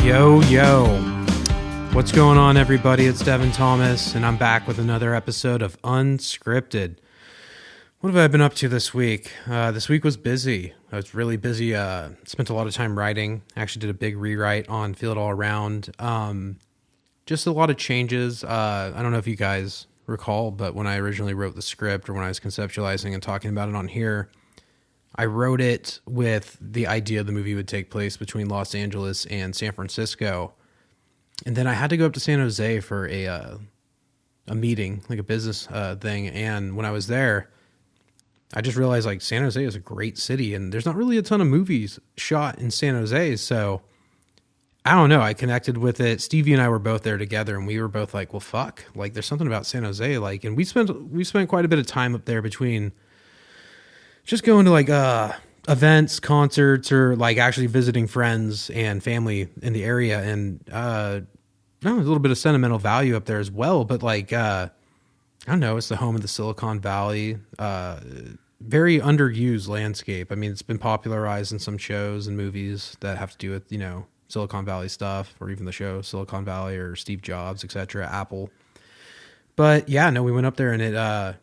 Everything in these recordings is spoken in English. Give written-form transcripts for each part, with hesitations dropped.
Yo, what's going on, everybody? It's Devin Thomas, and I'm back with another episode of Unscripted. What have I been up to this week? This week was busy. I was really busy. Spent a lot of time writing. Actually did a big rewrite on Feel It All Around. Just a lot of changes. I don't know if you guys recall, but when I originally wrote the script, or when I was conceptualizing and talking about it on here, I wrote it with the idea the movie would take place between Los Angeles and San Francisco. And then I had to go up to San Jose for a meeting, like a business thing. And when I was there, I just realized like San Jose is a great city and there's not really a ton of movies shot in San Jose. So I don't know. I connected with it. Stevie and I were both there together and we were both like, well, fuck, like there's something about San Jose. Like, and we spent quite a bit of time up there between just going to like events, concerts, or like actually visiting friends and family in the area. And there's a little bit of sentimental value up there as well. But like, I don't know, it's the home of the Silicon Valley. Very underused landscape. I mean, it's been popularized in some shows and movies that have to do with, you know, Silicon Valley stuff, or even the show Silicon Valley or Steve Jobs, etc., Apple. But yeah, no, we went up there and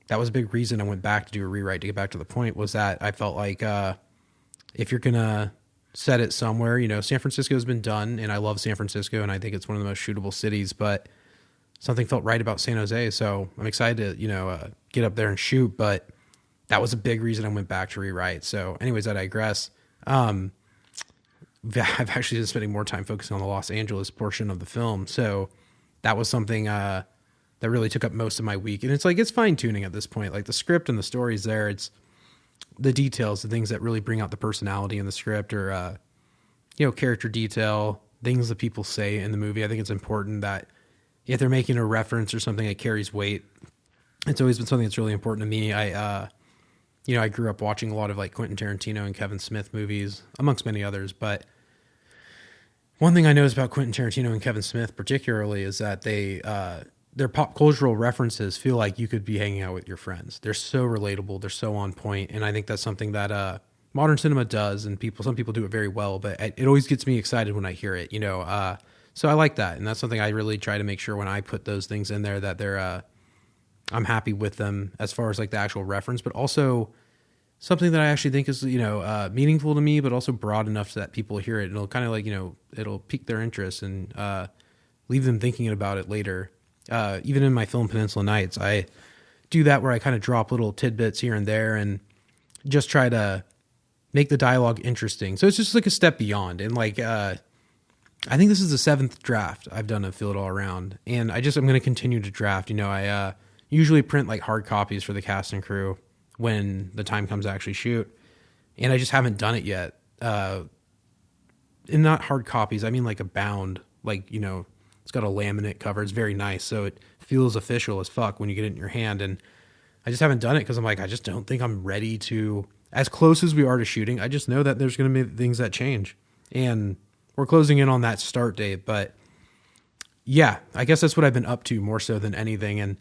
that was a big reason I went back to do a rewrite, to get back to the point, was that I felt like if you're going to set it somewhere, you know, San Francisco has been done, and I love San Francisco, and I think it's one of the most shootable cities, but something felt right about San Jose, so I'm excited to, you know, get up there and shoot, but that was a big reason I went back to rewrite. So anyways, I digress. I've actually been spending more time focusing on the Los Angeles portion of the film, so that was something that really took up most of my week. And it's like, it's fine tuning at this point. Like the script and the story's there. It's the details, the things that really bring out the personality in the script, or, you know, character detail, things that people say in the movie. I think it's important that if they're making a reference or something that carries weight, it's always been something that's really important to me. I grew up watching a lot of like Quentin Tarantino and Kevin Smith movies, amongst many others. But one thing I noticed about Quentin Tarantino and Kevin Smith particularly is that their pop cultural references feel like you could be hanging out with your friends. They're so relatable. They're so on point. And I think that's something that modern cinema does, and some people do it very well, but it always gets me excited when I hear it, you know. So I like that. And that's something I really try to make sure when I put those things in there that they're I'm happy with them as far as like the actual reference, but also something that I actually think is, you know, meaningful to me, but also broad enough so that people hear it and it'll kind of like, you know, it'll pique their interest and leave them thinking about it later. Even in my film Peninsula Nights, I do that where I kind of drop little tidbits here and there and just try to make the dialogue interesting. So it's just like a step beyond. And like, I think this is the 7th draft I've done of Feel It All Around. And I'm going to continue to draft. You know, I usually print like hard copies for the cast and crew when the time comes to actually shoot. And I just haven't done it yet. And not hard copies, I mean like a bound, like, you know, it's got a laminate cover. It's very nice. So it feels official as fuck when you get it in your hand. And I just haven't done it because I'm like, I just don't think I'm ready to, as close as we are to shooting, I just know that there's going to be things that change. And we're closing in on that start date. But yeah, I guess that's what I've been up to more so than anything. And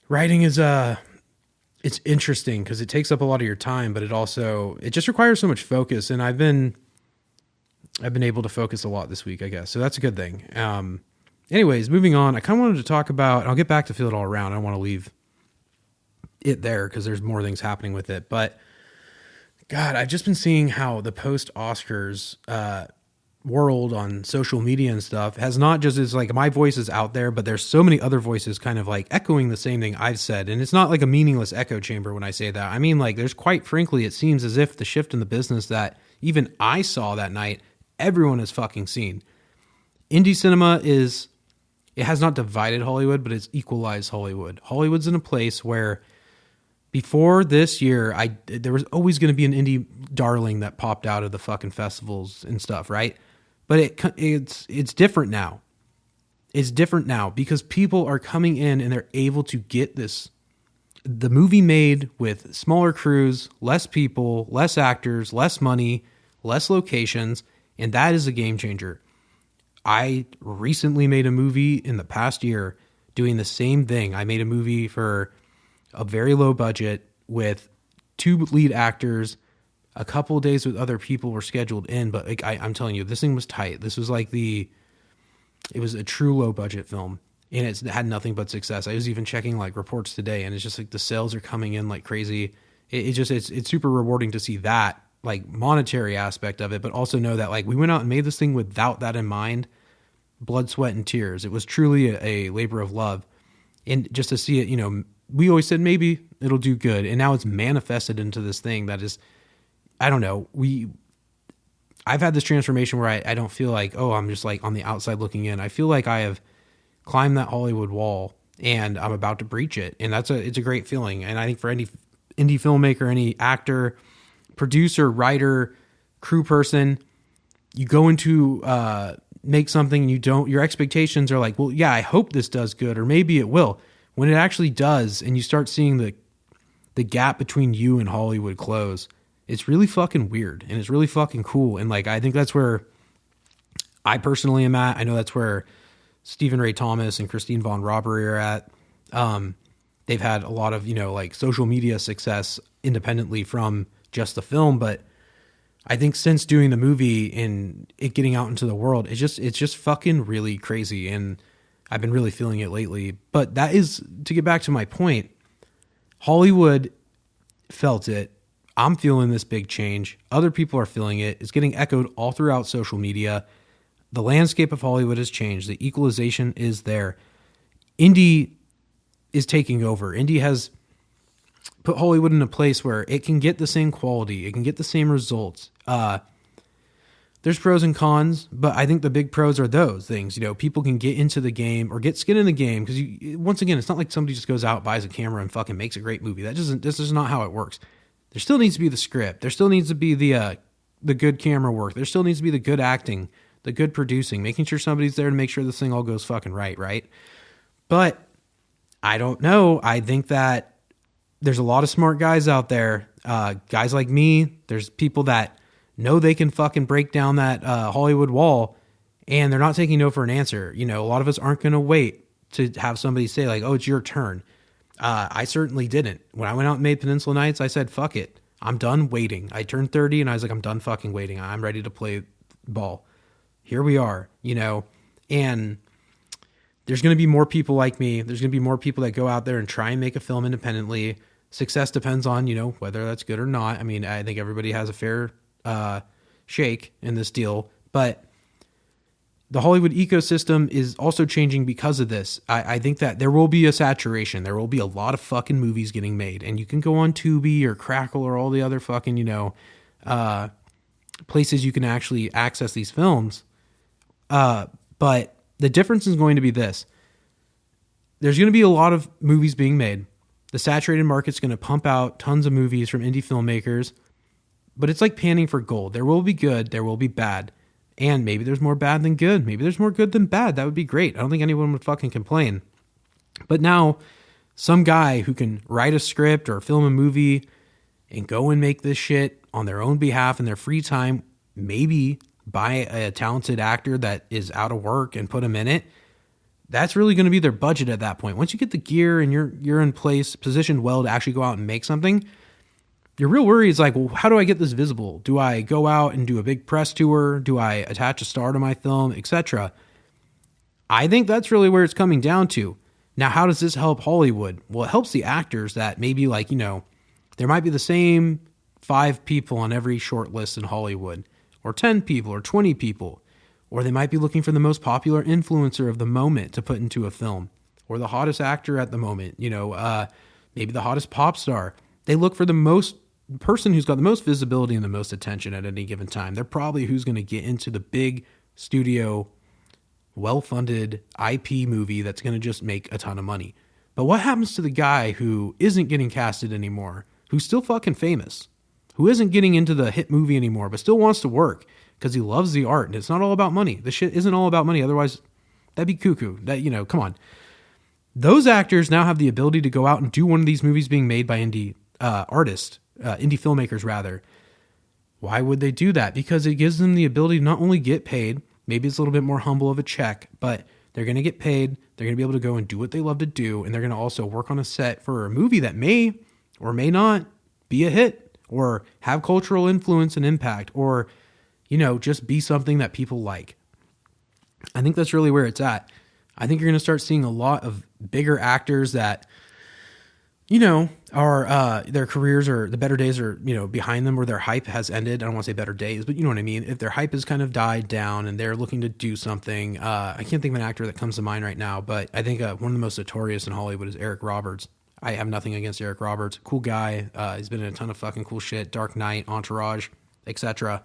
writing is, it's interesting because it takes up a lot of your time, but it just requires so much focus. And I've been able to focus a lot this week, I guess. So that's a good thing. Anyways, moving on, I kind of wanted to talk about, I'll get back to Feel It All Around. I don't want to leave it there because there's more things happening with it. But God, I've just been seeing how the post-Oscars world on social media and stuff has not just, it's like my voice is out there, but there's so many other voices kind of like echoing the same thing I've said. And it's not like a meaningless echo chamber when I say that. I mean, like there's quite frankly, it seems as if the shift in the business that even I saw that night, everyone has fucking seen. Indie cinema it has not divided Hollywood, but it's equalized Hollywood. Hollywood's in a place where before this year, there was always going to be an indie darling that popped out of the fucking festivals and stuff, right? But it's different now. It's different now because people are coming in and they're able to get the movie made with smaller crews, less people, less actors, less money, less locations. And that is a game changer. I recently made a movie in the past year doing the same thing. I made a movie for a very low budget with 2 lead actors, A couple of days with other people were scheduled in, but like I'm telling you, this thing was tight. This was like it was a true low budget film, and it had nothing but success. I was even checking like reports today, and it's just like the sales are coming in like crazy. It's super rewarding to see that like monetary aspect of it, but also know that like we went out and made this thing without that in mind. Blood, sweat, and tears. It was truly a labor of love. And just to see it, we always said maybe it'll do good. And now it's manifested into this thing that is, I don't know. I've had this transformation where I don't feel like, oh, I'm just like on the outside looking in. I feel like I have climbed that Hollywood wall and I'm about to breach it. And it's a great feeling. And I think for any indie filmmaker, any actor, producer, writer, crew person, you go into, make something and your expectations are like, well, yeah, I hope this does good, or maybe it will. When it actually does, and you start seeing the gap between you and Hollywood close, it's really fucking weird and it's really fucking cool. And like, I think that's where I personally am at. I know that's where Stephen Ray Thomas and Christine Von Robbery are at. They've had a lot of, like social media success independently from just the film, but I think since doing the movie and it getting out into the world, it's just fucking really crazy. And I've been really feeling it lately. But that is, to get back to my point, Hollywood felt it. I'm feeling this big change. Other people are feeling it. It's getting echoed all throughout social media. The landscape of Hollywood has changed. The equalization is there. Indie is taking over. Indie has put Hollywood in a place where it can get the same quality. It can get the same results. There's pros and cons, but I think the big pros are those things. People can get into the game or get skin in the game because once again, it's not like somebody just goes out, buys a camera, and fucking makes a great movie. This is not how it works. There still needs to be the script. There still needs to be the good camera work. There still needs to be the good acting, the good producing, making sure somebody's there to make sure this thing all goes fucking right? But I don't know. I think that there's a lot of smart guys out there, guys like me. There's people that know they can fucking break down that Hollywood wall, and they're not taking no for an answer. A lot of us aren't going to wait to have somebody say like, oh, it's your turn. I certainly didn't. When I went out and made Peninsula Nights, I said, fuck it. I'm done waiting. I turned 30 and I was like, I'm done fucking waiting. I'm ready to play ball. Here we are, and there's going to be more people like me. There's going to be more people that go out there and try and make a film independently. Success depends on, whether that's good or not. I mean, I think everybody has a fair shake in this deal, but the Hollywood ecosystem is also changing because of this. I think that there will be a saturation. There will be a lot of fucking movies getting made, and you can go on Tubi or Crackle or all the other fucking, places you can actually access these films. But the difference is going to be this. There's going to be a lot of movies being made. The saturated market's going to pump out tons of movies from indie filmmakers, but it's like panning for gold. There will be good, there will be bad, and maybe there's more bad than good. Maybe there's more good than bad. That would be great. I don't think anyone would fucking complain. But now, some guy who can write a script or film a movie and go and make this shit on their own behalf in their free time, maybe buy a talented actor that is out of work and put him in it, that's really going to be their budget at that point. Once you get the gear and you're in place, positioned well to actually go out and make something, your real worry is like, well, how do I get this visible? Do I go out and do a big press tour? Do I attach a star to my film, etc.? I think that's really where it's coming down to. Now, how does this help Hollywood? Well, it helps the actors that maybe like, there might be the same 5 people on every short list in Hollywood, or 10 people, or 20 people, or they might be looking for the most popular influencer of the moment to put into a film, or the hottest actor at the moment, maybe the hottest pop star. They look for the person who's got the most visibility and the most attention at any given time. They're probably who's going to get into the big studio, well-funded IP movie that's going to just make a ton of money. But what happens to the guy who isn't getting casted anymore, who's still fucking famous, who isn't getting into the hit movie anymore, but still wants to work because he loves the art and it's not all about money? This shit isn't all about money. Otherwise, that'd be cuckoo. Come on. Those actors now have the ability to go out and do one of these movies being made by indie artists, indie filmmakers rather. Why would they do that? Because it gives them the ability to not only get paid, maybe it's a little bit more humble of a check, but they're going to get paid. They're going to be able to go and do what they love to do. And they're going to also work on a set for a movie that may or may not be a hit or have cultural influence and impact, or, just be something that people like. I think that's really where it's at. I think you're going to start seeing a lot of bigger actors that, are their careers or the better days are, behind them, or their hype has ended. I don't want to say better days, but you know what I mean? If their hype has kind of died down and they're looking to do something, I can't think of an actor that comes to mind right now, but I think one of the most notorious in Hollywood is Eric Roberts. I have nothing against Eric Roberts. Cool guy. He's been in a ton of fucking cool shit. Dark Knight, Entourage, etc.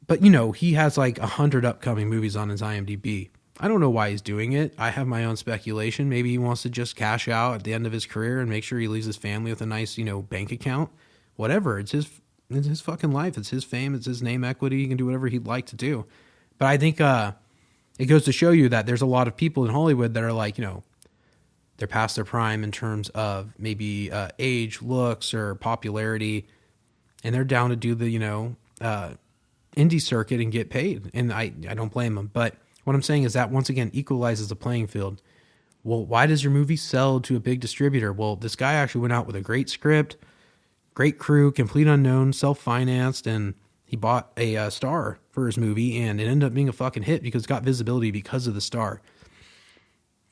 But, he has like 100 upcoming movies on his IMDb. I don't know why he's doing it. I have my own speculation. Maybe he wants to just cash out at the end of his career and make sure he leaves his family with a nice, bank account. Whatever. It's his fucking life. It's his fame. It's his name equity. He can do whatever he'd like to do. But I think it goes to show you that there's a lot of people in Hollywood that are like, they're past their prime in terms of maybe age, looks, or popularity, and they're down to do the, indie circuit and get paid. And I don't blame them. But what I'm saying is that, once again, equalizes the playing field. Well, why does your movie sell to a big distributor? Well, this guy actually went out with a great script, great crew, complete unknown, self-financed, and he bought a star for his movie, and it ended up being a fucking hit because it got visibility because of the star.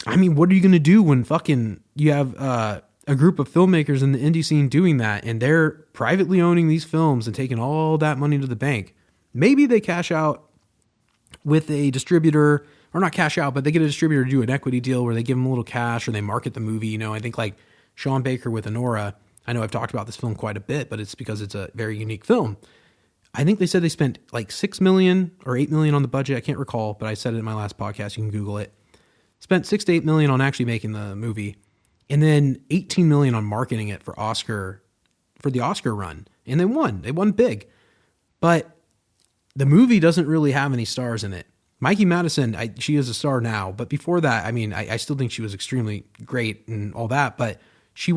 I mean, what are you going to do when fucking you have a group of filmmakers in the indie scene doing that, and they're privately owning these films and taking all that money to the bank? Maybe they cash out with a distributor, or not cash out, but they get a distributor to do an equity deal where they give them a little cash or they market the movie. I think like Sean Baker with Anora. I know I've talked about this film quite a bit, but it's because it's a very unique film. I think they said they spent like $6 million or $8 million on the budget. I can't recall, but I said it in my last podcast. You can Google it. Spent $6 to $8 million on actually making the movie, and then $18 million on marketing it for the Oscar run. And they won. They won big. But the movie doesn't really have any stars in it. Mikey Madison, she is a star now, but before that, I mean, I still think she was extremely great and all that, but she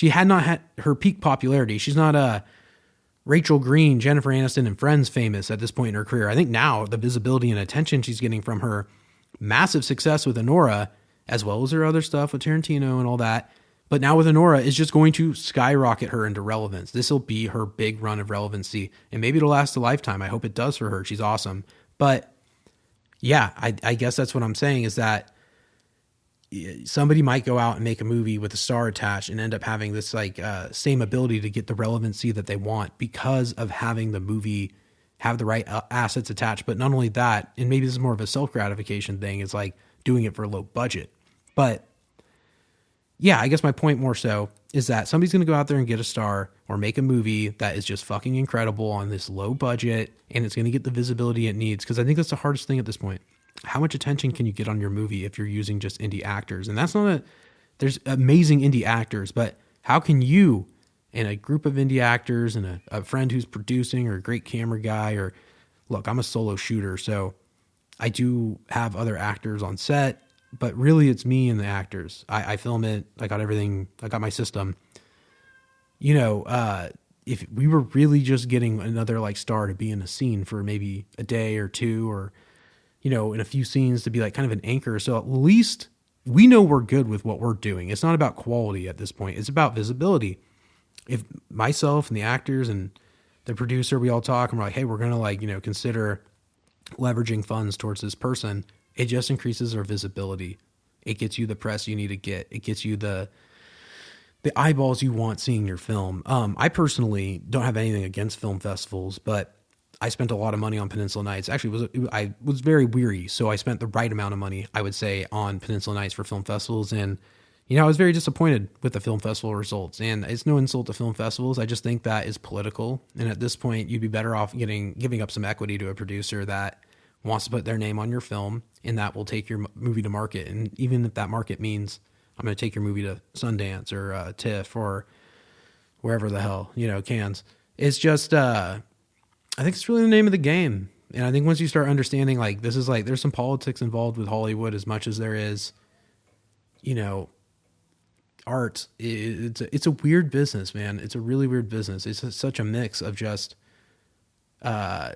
had not had her peak popularity. She's not a Rachel Green, Jennifer Aniston, and Friends famous at this point in her career. I think now the visibility and attention she's getting from her massive success with Anora, as well as her other stuff with Tarantino and all that, but now with Anora, is just going to skyrocket her into relevance. This will be her big run of relevancy, and maybe it'll last a lifetime. I hope it does for her. She's awesome. But yeah, I guess that's what I'm saying, is that somebody might go out and make a movie with a star attached and end up having this like same ability to get the relevancy that they want because of having the movie have the right assets attached. But not only that, and maybe this is more of a self-gratification thing, is like doing it for a low budget. But yeah, I guess my point more so is that somebody's going to go out there and get a star or make a movie that is just fucking incredible on this low budget, and it's going to get the visibility it needs. Because I think that's the hardest thing at this point. How much attention can you get on your movie if you're using just indie actors? And that's not there's amazing indie actors, but how can you and a group of indie actors and a friend who's producing, or a great camera guy, or look, I'm a solo shooter, so I do have other actors on set, but really it's me and the actors. I film it. I got everything. I got my system. If we were really just getting another like star to be in a scene for maybe a day or two, or, in a few scenes to be like kind of an anchor. So at least we know we're good with what we're doing. It's not about quality at this point. It's about visibility. If myself and the actors and the producer, we all talk and we're like, hey, we're going to consider leveraging funds towards this person, it just increases our visibility. It gets you the press you need to get. It gets you the eyeballs you want seeing your film. I personally don't have anything against film festivals, but I spent a lot of money on Peninsula Nights. Actually, I was very weary, so I spent the right amount of money, I would say, on Peninsula Nights for film festivals. And, I was very disappointed with the film festival results. And it's no insult to film festivals. I just think that is political. And at this point, you'd be better off giving up some equity to a producer that wants to put their name on your film, and that will take your movie to market. And even if that market means I'm going to take your movie to Sundance or TIFF or wherever the hell, Cannes. It's just, I think it's really the name of the game. And I think once you start understanding, like, this is like, there's some politics involved with Hollywood as much as there is, art. It's a weird business, man. It's a really weird business. It's such a mix of just, the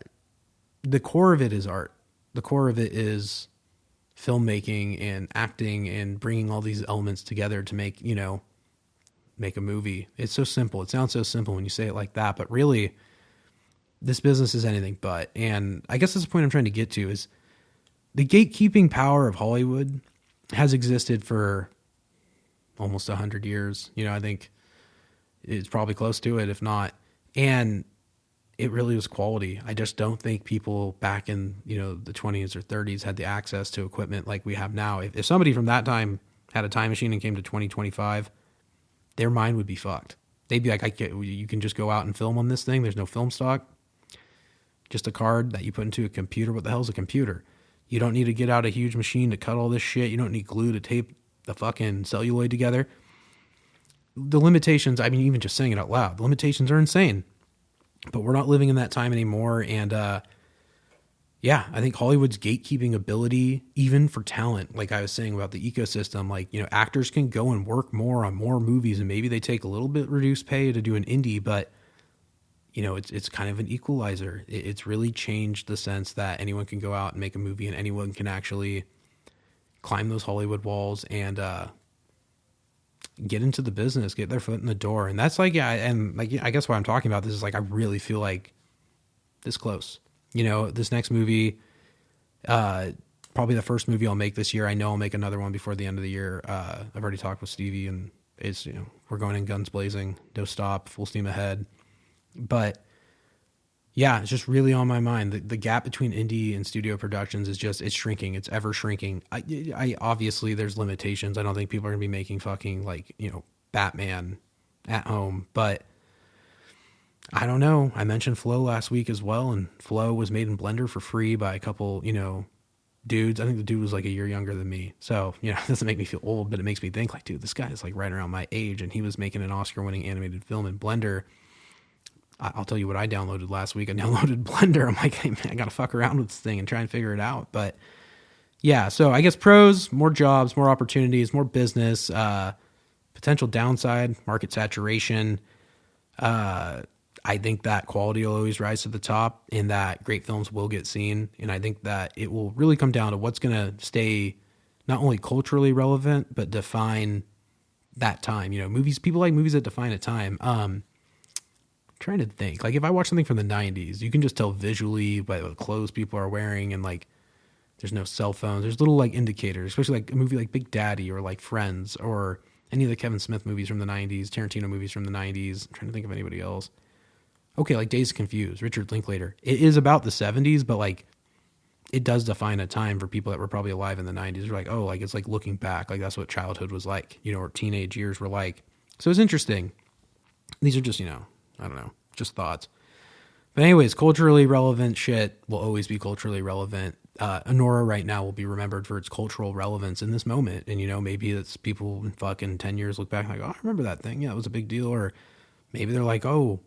core of it is art. The core of it is filmmaking and acting and bringing all these elements together to make, make a movie. It's so simple. It sounds so simple when you say it like that, but really this business is anything but. And I guess that's the point I'm trying to get to is the gatekeeping power of Hollywood has existed for almost 100 years. You know, I think it's probably close to it, if not. And it really was quality. I just don't think people back in, you know, the 20s or 30s had the access to equipment like we have now. If somebody from that time had a time machine and came to 2025, their mind would be fucked. They'd be like, you can just go out and film on this thing. There's no film stock. Just a card that you put into a computer. What the hell's a computer? You don't need to get out a huge machine to cut all this shit. You don't need glue to tape the fucking celluloid together. The limitations, I mean, even just saying it out loud, the limitations are insane. But we're not living in that time anymore. And yeah, I think Hollywood's gatekeeping ability, even for talent, like I was saying about the ecosystem, like, you know, actors can go and work more on more movies and maybe they take a little bit reduced pay to do an indie, but you know, it's kind of an equalizer. It's really changed the sense that anyone can go out and make a movie and anyone can actually climb those Hollywood walls and get into the business, get their foot in the door. And that's like, yeah, and like, I guess why I'm talking about this is like, I really feel like this close. You know, this next movie, probably the first movie I'll make this year. I know I'll make another one before the end of the year. I've already talked with Stevie and it's, you know, we're going in guns blazing, no stop, full steam ahead. But yeah, it's just really on my mind. The gap between indie and studio productions is just, it's shrinking. It's ever shrinking. I obviously there's limitations. I don't think people are gonna be making fucking like, you know, Batman at home, but I don't know. I mentioned Flow last week as well. And Flow was made in Blender for free by a couple, you know, dudes. I think the dude was like a year younger than me. So, you know, it doesn't make me feel old, but it makes me think like, dude, this guy is like right around my age and he was making an Oscar winning animated film in Blender. I'll tell you what I downloaded last week. I downloaded Blender. I'm like, hey man, I got to fuck around with this thing and try and figure it out. But yeah, so I guess pros, more jobs, more opportunities, more business, potential downside, market saturation. I think that quality will always rise to the top and that great films will get seen. And I think that it will really come down to what's going to stay not only culturally relevant, but define that time. You know, movies, people like movies that define a time. Trying to think, like if I watch something from the 90s, you can just tell visually by the clothes people are wearing and like there's no cell phones. There's little like indicators, especially like a movie like Big Daddy or like Friends or any of the Kevin Smith movies from the 90s, Tarantino movies from the 90s. I'm trying to think of anybody else. Okay, like Dazed and Confused, Richard Linklater. It is about the 70s, but like it does define a time for people that were probably alive in the 90s. They're like, oh, like it's like looking back, like that's what childhood was like, you know, or teenage years were like. So it's interesting. These are just, you know, I don't know, just thoughts. But anyways, culturally relevant shit will always be culturally relevant. Anora right now will be remembered for its cultural relevance in this moment. And, you know, maybe it's people in fucking 10 years look back like, oh, I remember that thing. Yeah, it was a big deal. Or maybe they're like, oh,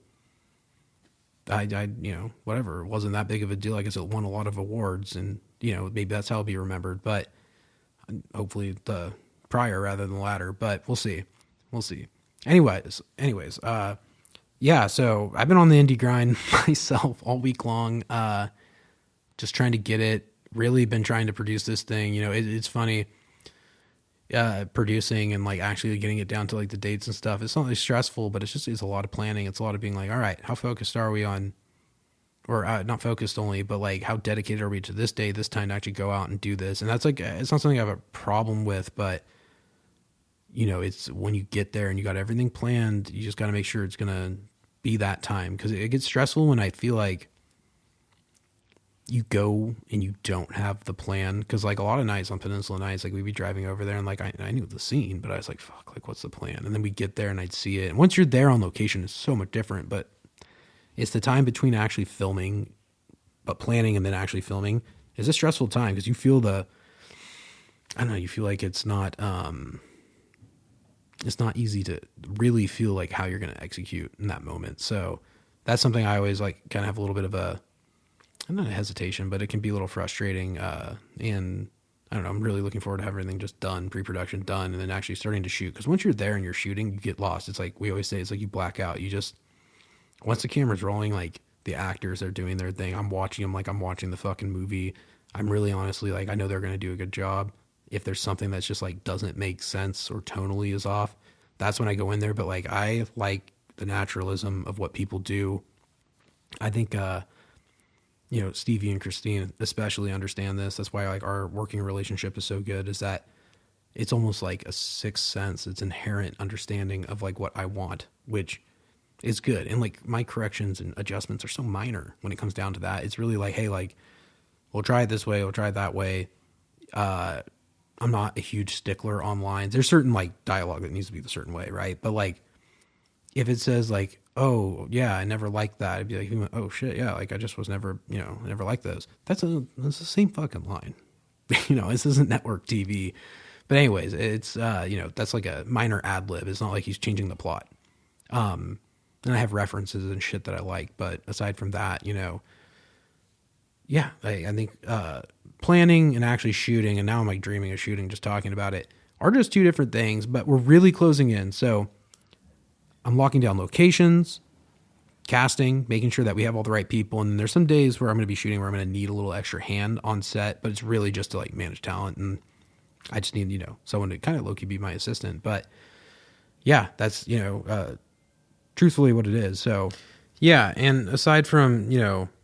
I you know, whatever. It wasn't that big of a deal. I guess it won a lot of awards. And, you know, maybe that's how it'll be remembered. But hopefully the prior rather than the latter. But we'll see. We'll see. Anyways, yeah, so I've been on the indie grind myself all week long, just trying to get it, really been trying to produce this thing. You know, it's funny, producing and like actually getting it down to like the dates and stuff. It's not really stressful, but it's a lot of planning. It's a lot of being like, all right, how focused are we on, or not focused only, but like how dedicated are we to this day, this time to actually go out and do this? And that's like, it's not something I have a problem with, but you know, it's when you get there and you got everything planned, you just got to make sure it's going to be that time. Cause it gets stressful when I feel like you go and you don't have the plan. Cause like a lot of nights on Peninsula nights, like we'd be driving over there and like, I knew the scene, but I was like, fuck, like what's the plan? And then we get there and I'd see it. And once you're there on location, it's so much different, but it's the time between actually filming, but planning and then actually filming is a stressful time. Cause you feel I don't know, you feel like it's not easy to really feel like how you're going to execute in that moment. So that's something I always like kind of have a little bit of not a hesitation, but it can be a little frustrating. And I don't know, I'm really looking forward to having everything just done, pre-production done, and then actually starting to shoot. Cause once you're there and you're shooting, you get lost. It's like, we always say, it's like you black out. You just, once the camera's rolling, like the actors are doing their thing. I'm watching them like I'm watching the fucking movie. I'm really honestly like, I know they're going to do a good job. If there's something that's just like doesn't make sense or tonally is off, that's when I go in there. But like, I like the naturalism of what people do. I think, Stevie and Christine especially understand this. That's why like our working relationship is so good, is that it's almost like a sixth sense. It's inherent understanding of like what I want, which is good. And like my corrections and adjustments are so minor when it comes down to that. It's really like, hey, like, we'll try it this way. We'll try it that way. I'm not a huge stickler on lines. There's certain like dialogue that needs to be the certain way, right? But like, if it says like, oh yeah, I never liked that, I'd be like, oh shit, yeah, like I just was never, never liked those. That's the same fucking line. This isn't network TV. But anyways, it's that's like a minor ad lib. It's not like he's changing the plot. And I have references and shit that I like, but aside from that, yeah, I think planning and actually shooting, and now I'm like dreaming of shooting, just talking about it, are just two different things, but we're really closing in. So I'm locking down locations, casting, making sure that we have all the right people. And there's some days where I'm going to be shooting where I'm going to need a little extra hand on set, but it's really just to like manage talent. And I just need, someone to kind of low-key be my assistant. But yeah, that's, truthfully what it is. So yeah. And aside from,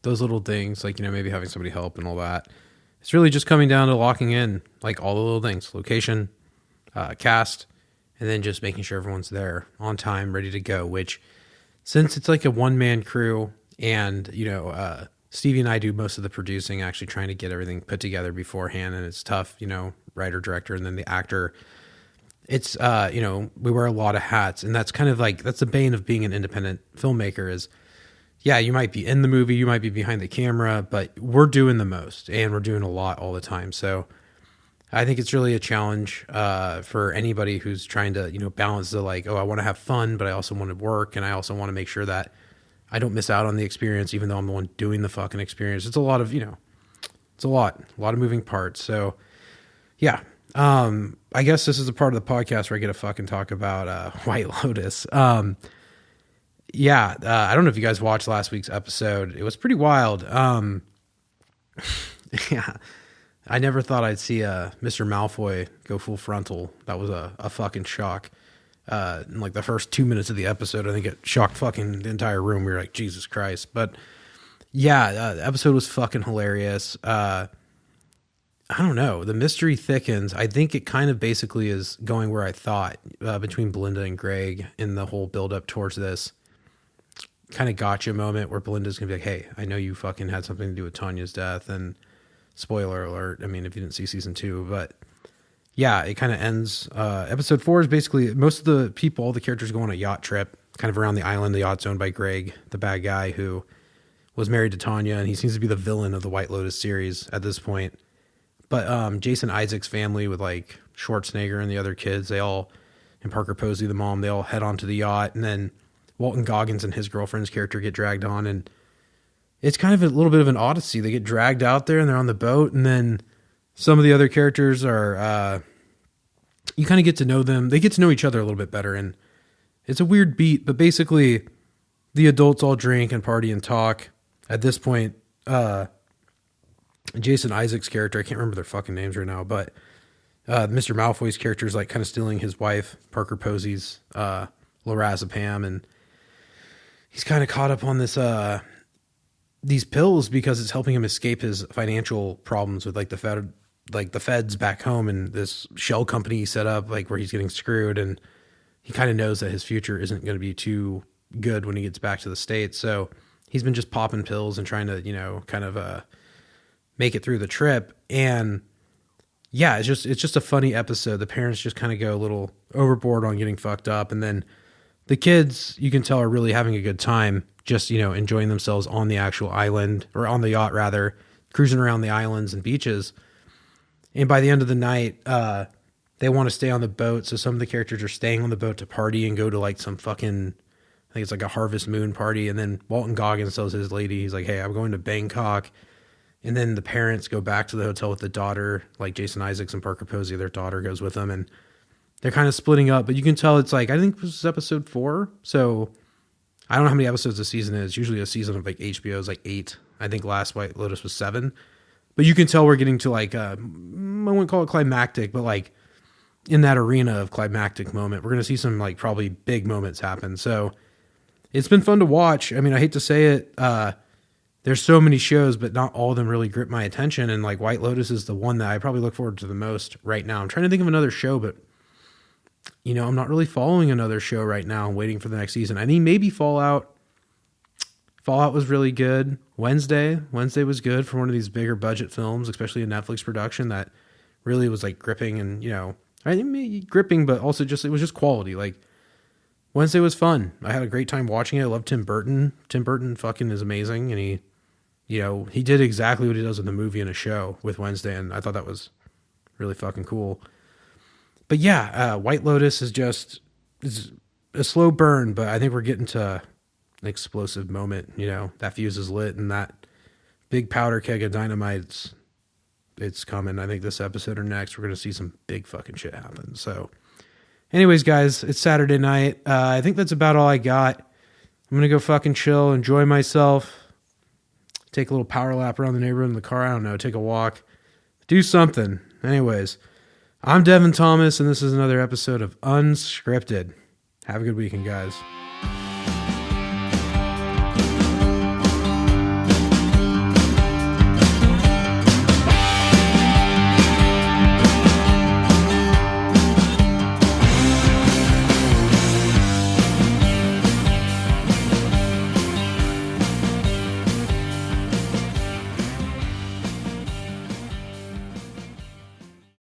those little things, like, maybe having somebody help and all that, it's really just coming down to locking in like all the little things, location, cast, and then just making sure everyone's there on time, ready to go, which since it's like a one-man crew and, Stevie and I do most of the producing, actually trying to get everything put together beforehand. And it's tough, writer, director, and then the actor. It's, we wear a lot of hats, and that's kind of like, that's the bane of being an independent filmmaker is, yeah, you might be in the movie, you might be behind the camera, but we're doing the most and we're doing a lot all the time. So I think it's really a challenge for anybody who's trying to, balance the like, oh, I want to have fun, but I also want to work. And I also want to make sure that I don't miss out on the experience, even though I'm the one doing the fucking experience. It's a lot of, it's a lot of moving parts. So yeah, I guess this is a part of the podcast where I get to fucking talk about White Lotus. I don't know if you guys watched last week's episode. It was pretty wild. Yeah. I never thought I'd see Mr. Malfoy go full frontal. That was a fucking shock. In like the first 2 minutes of the episode, I think it shocked fucking the entire room. We were like, Jesus Christ. But yeah, the episode was fucking hilarious. I don't know. The mystery thickens. I think it kind of basically is going where I thought between Belinda and Greg in the whole build up towards this kind of gotcha moment where Belinda's going to be like, hey, I know you fucking had something to do with Tanya's death. And spoiler alert, I mean, if you didn't see season 2, but yeah, it kind of ends. Episode 4 is basically most of the people, all the characters go on a yacht trip kind of around the island. The yacht's owned by Greg, the bad guy who was married to Tanya, and he seems to be the villain of the White Lotus series at this point. But Jason Isaac's family with like Schwarzenegger and the other kids, they all, and Parker Posey, the mom, they all head onto the yacht, and then Walton Goggins and his girlfriend's character get dragged on, and it's kind of a little bit of an odyssey. They get dragged out there and they're on the boat, and then some of the other characters are, you kind of get to know them. They get to know each other a little bit better, and it's a weird beat, but basically the adults all drink and party and talk. At this point, Jason Isaac's character, I can't remember their fucking names right now, but Mr. Malfoy's character is like kind of stealing his wife, Parker Posey's lorazepam, and he's kind of caught up on this these pills because it's helping him escape his financial problems with like the feds back home and this shell company he set up, like where he's getting screwed, and he kind of knows that his future isn't going to be too good when he gets back to the States. So he's been just popping pills and trying to, kind of make it through the trip. And yeah, it's just a funny episode. The parents just kind of go a little overboard on getting fucked up, and then the kids, you can tell, are really having a good time, just, enjoying themselves on the actual island, or on the yacht rather, cruising around the islands and beaches. And by the end of the night, they want to stay on the boat. So some of the characters are staying on the boat to party and go to like some fucking, I think it's like a Harvest Moon party. And then Walton Goggins tells his lady, he's like, hey, I'm going to Bangkok. And then the parents go back to the hotel with the daughter, like Jason Isaacs and Parker Posey, their daughter goes with them, and they're kind of splitting up. But you can tell it's like, I think this is episode 4. So I don't know how many episodes a season is. Usually a season of like HBO is like 8. I think last White Lotus was 7. But you can tell we're getting to like, I wouldn't call it climactic, but like in that arena of climactic moment. We're going to see some like probably big moments happen. So it's been fun to watch. I mean, I hate to say it. There's so many shows, but not all of them really grip my attention. And like White Lotus is the one that I probably look forward to the most right now. I'm trying to think of another show, but I'm not really following another show right now. I'm waiting for the next season. I mean, maybe Fallout. Fallout was really good. Wednesday was good for one of these bigger budget films, especially a Netflix production that really was like gripping and, I mean, gripping, but also it was just quality. Like Wednesday was fun. I had a great time watching it. I love Tim Burton. Tim Burton fucking is amazing. And he did exactly what he does in the movie and a show with Wednesday. And I thought that was really fucking cool. But yeah, White Lotus is a slow burn, but I think we're getting to an explosive moment. That fuse is lit and that big powder keg of dynamite, it's coming. I think this episode or next, we're going to see some big fucking shit happen. So anyways, guys, it's Saturday night. I think that's about all I got. I'm going to go fucking chill, enjoy myself, take a little power lap around the neighborhood in the car. I don't know, take a walk, do something. Anyways, I'm Devin Thomas, and this is another episode of Unscripted. Have a good weekend, guys.